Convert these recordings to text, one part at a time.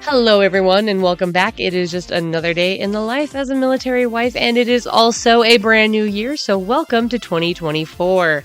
Hello, everyone, and welcome back. It is just another day in the life as a military wife, and it is also a brand new year, so welcome to 2024.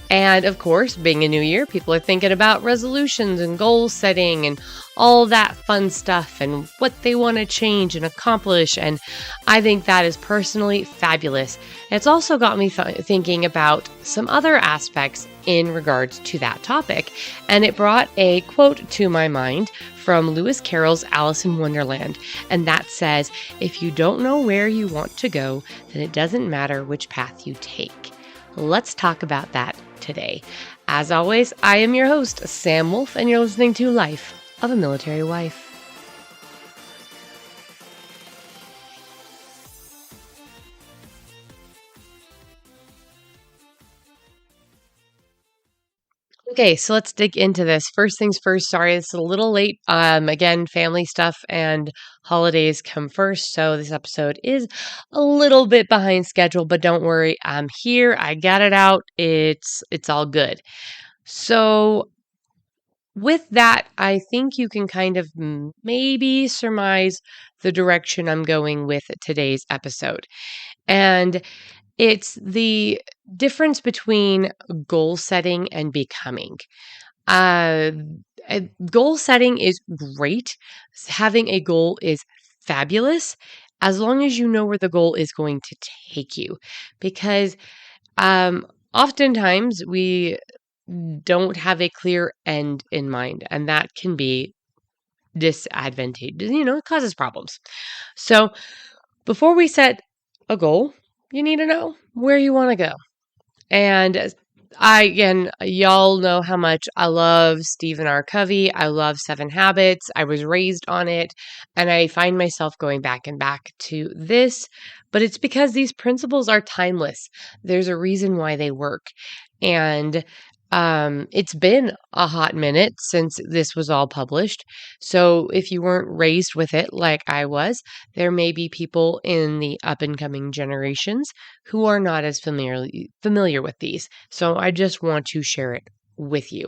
And of course, being a new year, people are thinking about resolutions and goal setting and all that fun stuff and what they want to change and accomplish, and I think that is personally fabulous. It's also got me thinking about some other aspects in regards to that topic, and it brought a quote to my mind from Lewis Carroll's Alice in Wonderland, and that says, "If you don't know where you want to go, then it doesn't matter which path you take." Let's talk about that today. As always, I am your host, Sam Wolf, and you're listening to Life of a Military Wife. Okay, so let's dig into this. First things first, sorry, it's a little late. Again, family stuff and holidays come first, so this episode is a little bit behind schedule, but don't worry, I'm here. I got it out. It's all good. So with that, I think you can kind of maybe surmise the direction I'm going with today's episode. And it's the difference between goal setting and becoming. Goal setting is great. Having a goal is fabulous as long as you know where the goal is going to take you. Because oftentimes we don't have a clear end in mind, and that can be disadvantageous. It causes problems. So before we set a goal, you need to know where you want to go. And y'all know how much I love Stephen R. Covey. I love 7 Habits. I was raised on it, and I find myself going back and back to this, but it's because these principles are timeless. There's a reason why they work. And it's been a hot minute since this was all published. So if you weren't raised with it like I was, there may be people in the up and coming generations who are not as familiar with these. So I just want to share it with you.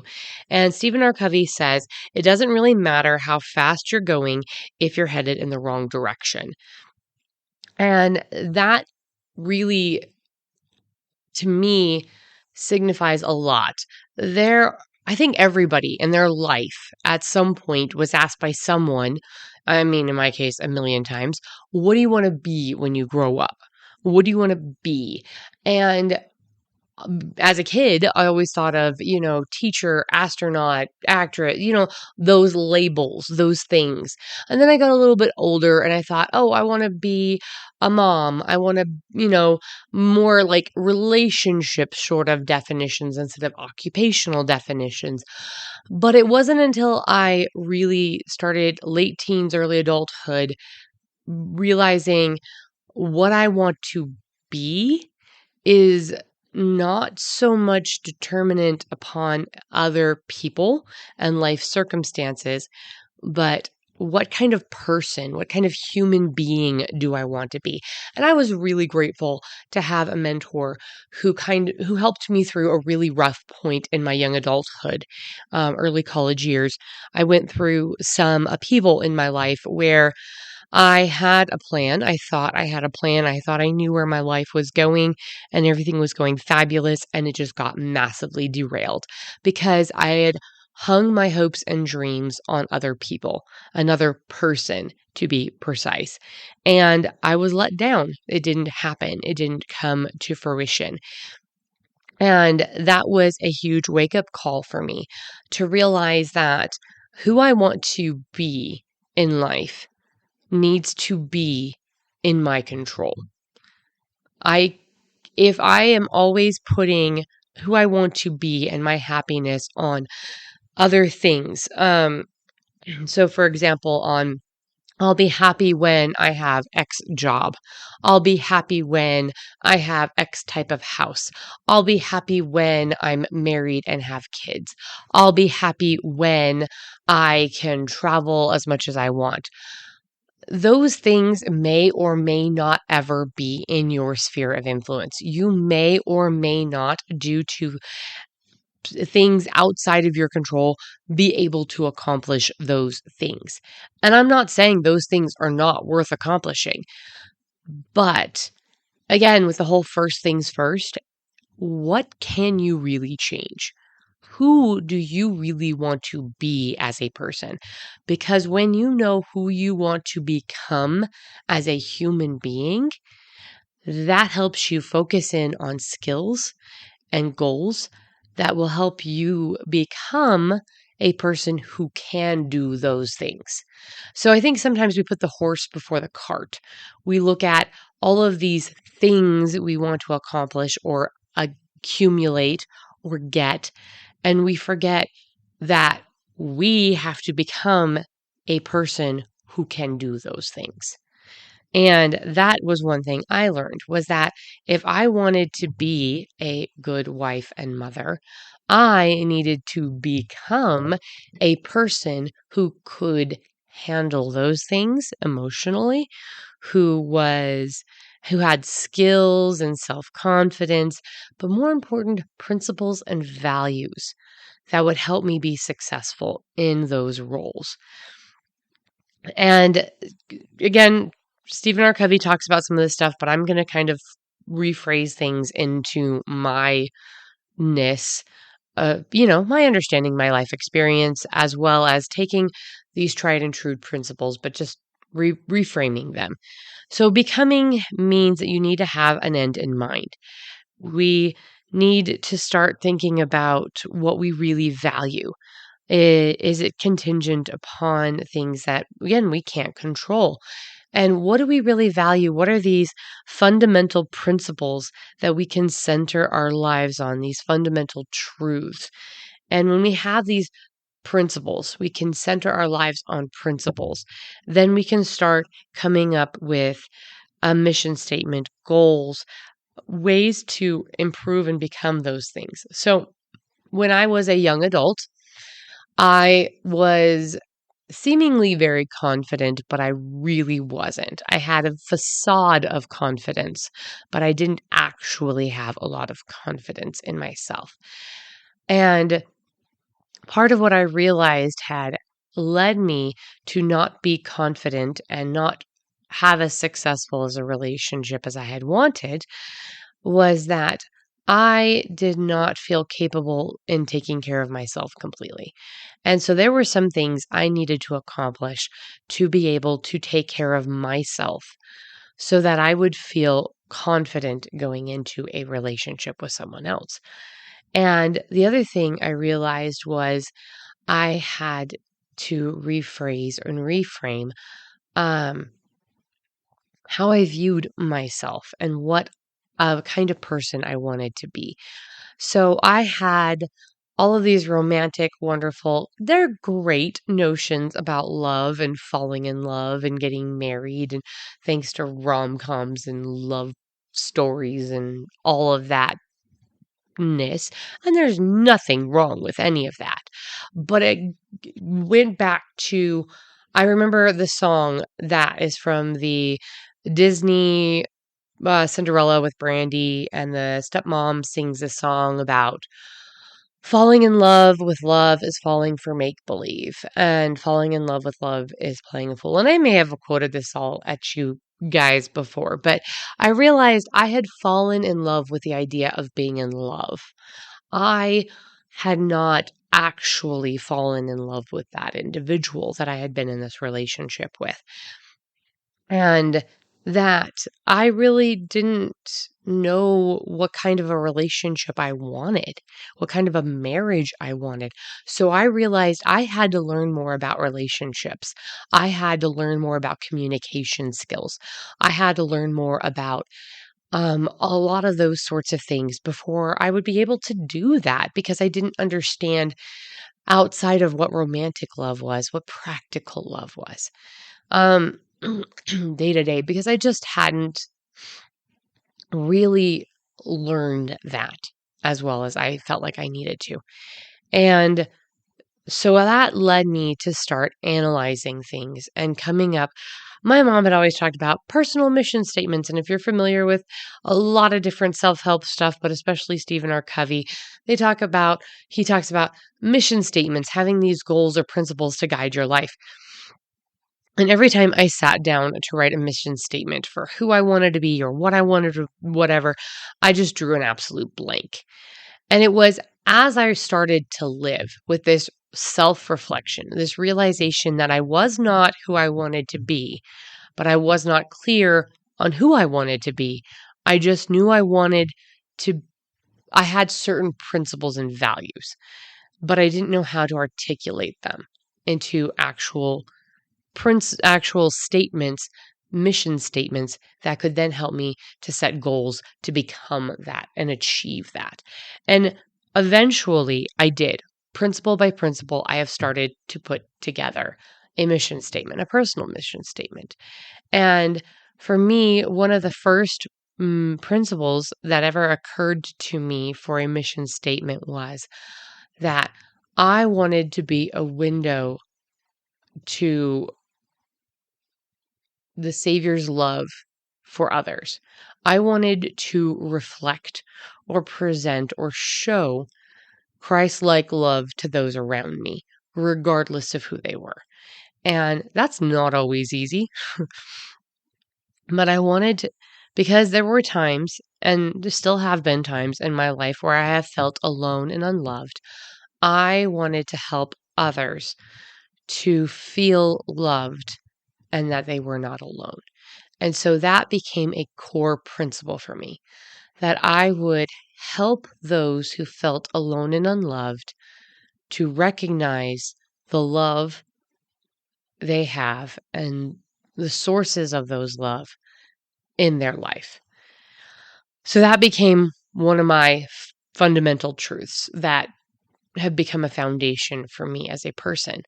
And Stephen R. Covey says, it doesn't really matter how fast you're going if you're headed in the wrong direction. And that really, to me, signifies a lot. I think everybody in their life at some point was asked by someone, in my case, 1,000,000 times, what do you want to be when you grow up? What do you want to be? And as a kid, I always thought of, teacher, astronaut, actress, those labels, those things. And then I got a little bit older and I thought, oh, I want to be a mom. I want to, more like relationship sort of definitions instead of occupational definitions. But it wasn't until I really started late teens, early adulthood, realizing what I want to be is not so much determinant upon other people and life circumstances, but what kind of person, what kind of human being do I want to be? And I was really grateful to have a mentor who helped me through a really rough point in my young adulthood, early college years. I went through some upheaval in my life where I had a plan. I thought I had a plan. I thought I knew where my life was going and everything was going fabulous, and it just got massively derailed because I had hung my hopes and dreams on other people, another person to be precise. And I was let down. It didn't happen. It didn't come to fruition. And that was a huge wake-up call for me to realize that who I want to be in life needs to be in my control. If I am always putting who I want to be and my happiness on other things, so for example, I'll be happy when I have X job. I'll be happy when I have X type of house. I'll be happy when I'm married and have kids. I'll be happy when I can travel as much as I want. those things may or may not ever be in your sphere of influence. You may or may not, due to things outside of your control, be able to accomplish those things. And I'm not saying those things are not worth accomplishing. But again, with the whole first things first, what can you really change? Who do you really want to be as a person? Because when you know who you want to become as a human being, that helps you focus in on skills and goals that will help you become a person who can do those things. So I think sometimes we put the horse before the cart. We look at all of these things we want to accomplish or accumulate or get, and we forget that we have to become a person who can do those things. And that was one thing I learned, was that if I wanted to be a good wife and mother, I needed to become a person who could handle those things emotionally, who had skills and self-confidence, but more important, principles and values that would help me be successful in those roles. And again, Stephen R. Covey talks about some of this stuff, but I'm going to kind of rephrase things into my ness, my understanding, my life experience, as well as taking these tried and true principles, but just reframing them. So becoming means that you need to have an end in mind. We need to start thinking about what we really value. Is it contingent upon things that, again, we can't control? And what do we really value? What are these fundamental principles that we can center our lives on, these fundamental truths? And when we have these principles, we can center our lives on principles. Then we can start coming up with a mission statement, goals, ways to improve and become those things. So when I was a young adult, I was seemingly very confident, but I really wasn't. I had a facade of confidence, but I didn't actually have a lot of confidence in myself. And part of what I realized had led me to not be confident and not have as successful as a relationship as I had wanted was that I did not feel capable in taking care of myself completely. And so there were some things I needed to accomplish to be able to take care of myself so that I would feel confident going into a relationship with someone else. And the other thing I realized was I had to rephrase and reframe how I viewed myself and what kind of person I wanted to be. So I had all of these romantic, wonderful, they're great notions about love and falling in love and getting married, and thanks to rom-coms and love stories and all of that ness. And there's nothing wrong with any of that. But it went back to, I remember the song that is from the Disney Cinderella with Brandy, and the stepmom sings a song about falling in love with love is falling for make believe, and falling in love with love is playing a fool. And I may have quoted this all at you guys before, but I realized I had fallen in love with the idea of being in love. I had not actually fallen in love with that individual that I had been in this relationship with. And that I really didn't know what kind of a relationship I wanted, what kind of a marriage I wanted. So I realized I had to learn more about relationships. I had to learn more about communication skills. I had to learn more about a lot of those sorts of things before I would be able to do that, because I didn't understand outside of what romantic love was, what practical love was. Day to day, because I just hadn't really learned that as well as I felt like I needed to. And so that led me to start analyzing things and coming up. my mom had always talked about personal mission statements. And if you're familiar with a lot of different self-help stuff, but especially Stephen R. Covey, he talks about mission statements, having these goals or principles to guide your life. And every time I sat down to write a mission statement for who I wanted to be or what I wanted to, whatever, I just drew an absolute blank. And it was as I started to live with this self-reflection, this realization that I was not who I wanted to be, but I was not clear on who I wanted to be. I just knew I had certain principles and values, but I didn't know how to articulate them into actual statements, mission statements that could then help me to set goals to become that and achieve that. And eventually I did. Principle by principle, I have started to put together a mission statement, a personal mission statement. And for me, one of the first principles that ever occurred to me for a mission statement was that I wanted to be a window to the Savior's love for others. I wanted to reflect or present or show Christ-like love to those around me, regardless of who they were. And that's not always easy. But I wanted to, because there were times, and there still have been times in my life where I have felt alone and unloved. I wanted to help others to feel loved and that they were not alone. And so that became a core principle for me, that I would help those who felt alone and unloved to recognize the love they have and the sources of those love in their life. So that became one of my fundamental truths that have become a foundation for me as a person.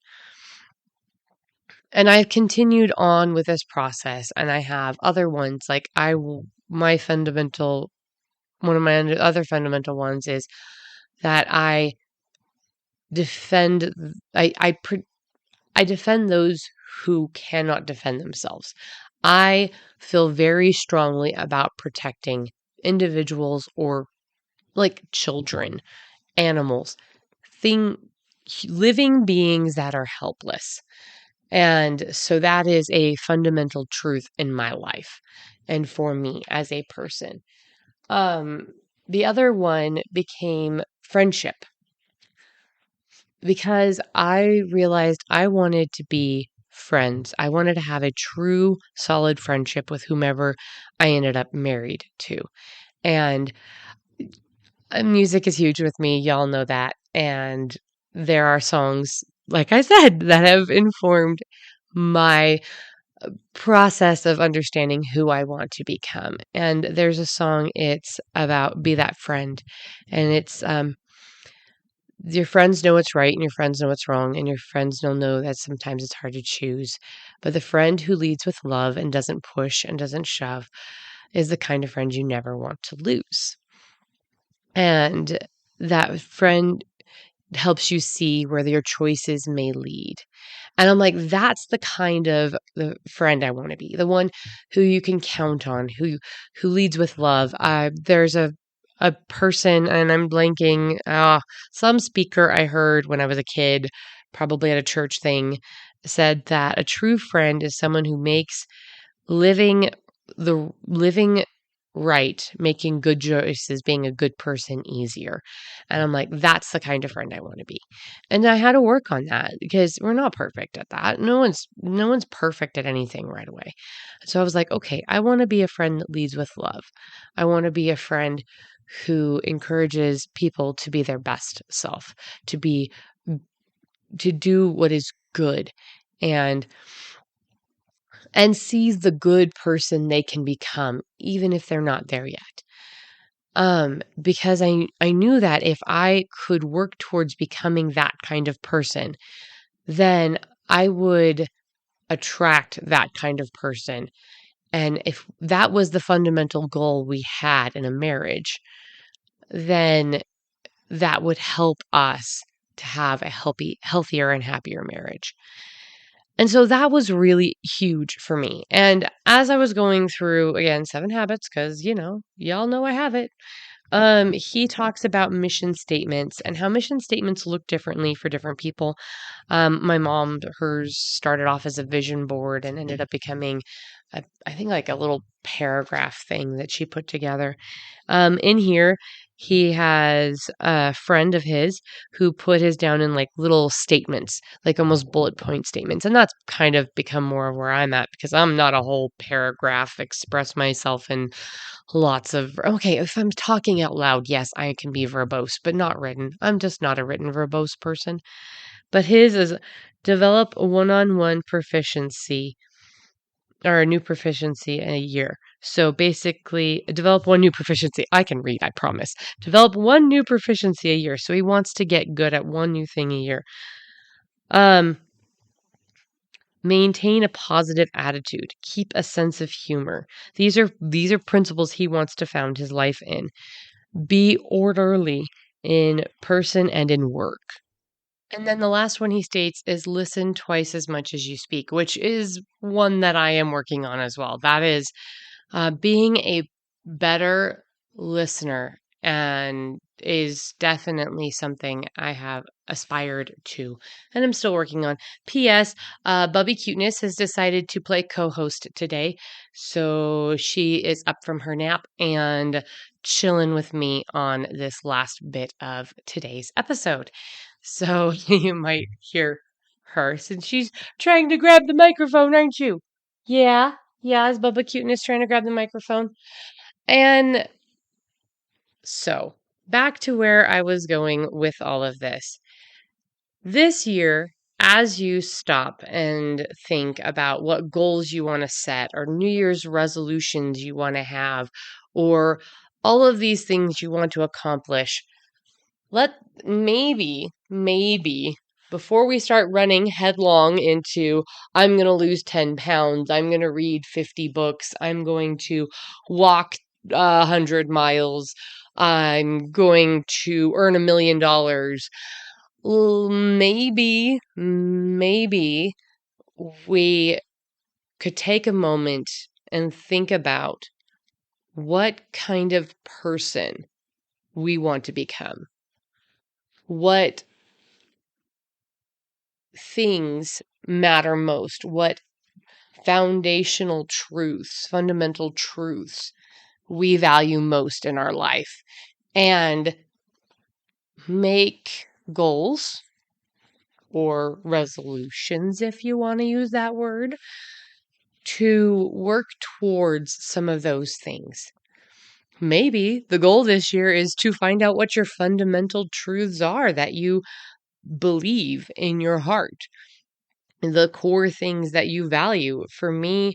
And I've continued on with this process, and I have other ones. Like one of my other fundamental ones is that I defend those who cannot defend themselves. I feel very strongly about protecting individuals or like children, animals, living beings that are helpless. And so that is a fundamental truth in my life and for me as a person. The other one became friendship, because I realized I wanted to be friends. I wanted to have a true, solid friendship with whomever I ended up married to. And music is huge with me. Y'all know that. And there are songs, like I said, that have informed my process of understanding who I want to become. And there's a song, it's about Be That Friend. And it's your friends know what's right and your friends know what's wrong, and your friends don't know that sometimes it's hard to choose. But the friend who leads with love and doesn't push and doesn't shove is the kind of friend you never want to lose. And that friend helps you see where your choices may lead. And I'm like, that's the kind of the friend I want to be, the one who you can count on, who leads with love. There's a person, and I'm blanking, some speaker I heard when I was a kid, probably at a church thing, said that a true friend is someone who makes living right, making good choices, being a good person easier. And I'm like, that's the kind of friend I want to be. And I had to work on that because we're not perfect at that. No one's perfect at anything right away. So I was like, okay, I want to be a friend that leads with love. I want to be a friend who encourages people to be their best self, to do what is good, and sees the good person they can become, even if they're not there yet. Because I knew that if I could work towards becoming that kind of person, then I would attract that kind of person. And if that was the fundamental goal we had in a marriage, then that would help us to have a healthier and happier marriage. And so that was really huge for me. And as I was going through, again, 7 Habits, because, y'all know I have it. He talks about mission statements and how mission statements look differently for different people. My mom, hers started off as a vision board and ended up becoming, I think, like a little paragraph thing that she put together. In here, he has a friend of his who put his down in like little statements, like almost bullet point statements. And that's kind of become more of where I'm at because I'm not a whole paragraph, express myself in okay, if I'm talking out loud, yes, I can be verbose, but not written. I'm just not a written verbose person. But his is develop one-on-one proficiency or a new proficiency in a year. So basically, develop one new proficiency. I can read, I promise. Develop one new proficiency a year. So he wants to get good at one new thing a year. Maintain a positive attitude. Keep a sense of humor. These are principles he wants to found his life in. Be orderly in person and in work. And then the last one he states is listen twice as much as you speak, which is one that I am working on as well. That is being a better listener and is definitely something I have aspired to and I'm still working on. P.S. Bubby Cuteness has decided to play co-host today. So she is up from her nap and chilling with me on this last bit of today's episode. So you might hear her since she's trying to grab the microphone, aren't you? Yeah. Yeah, is Bubba Cuteness trying to grab the microphone? And so, back to where I was going with all of this. This year, as you stop and think about what goals you want to set, or New Year's resolutions you want to have, or all of these things you want to accomplish, maybe, before we start running headlong into, I'm going to lose 10 pounds, I'm going to read 50 books, I'm going to walk 100 miles, I'm going to earn $1 million. Maybe we could take a moment and think about what kind of person we want to become. What things matter most? What fundamental truths we value most in our life? And make goals or resolutions, if you want to use that word, to work towards some of those things. Maybe the goal this year is to find out what your fundamental truths are that you believe in your heart, the core things that you value. For me,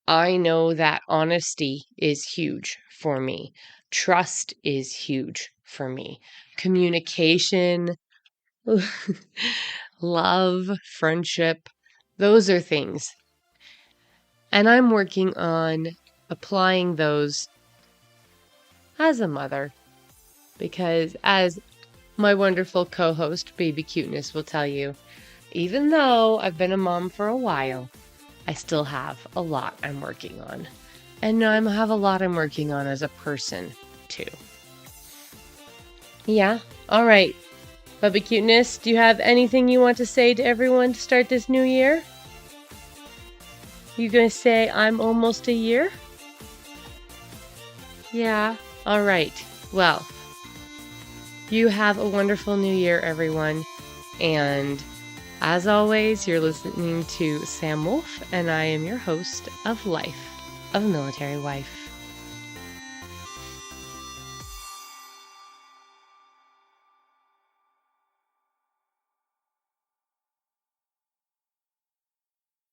I know that honesty is huge for me. Trust is huge for me. Communication, love, friendship, those are things. And I'm working on applying those as a mother, because as my wonderful co-host, Baby Cuteness, will tell you, even though I've been a mom for a while, I still have a lot I'm working on. And I have a lot I'm working on as a person, too. Yeah? All right. Baby Cuteness, do you have anything you want to say to everyone to start this new year? You gonna say, I'm almost a year? Yeah? All right. Well, you have a wonderful new year, everyone. And as always, you're listening to Sam Wolf, and I am your host of Life of a Military Wife.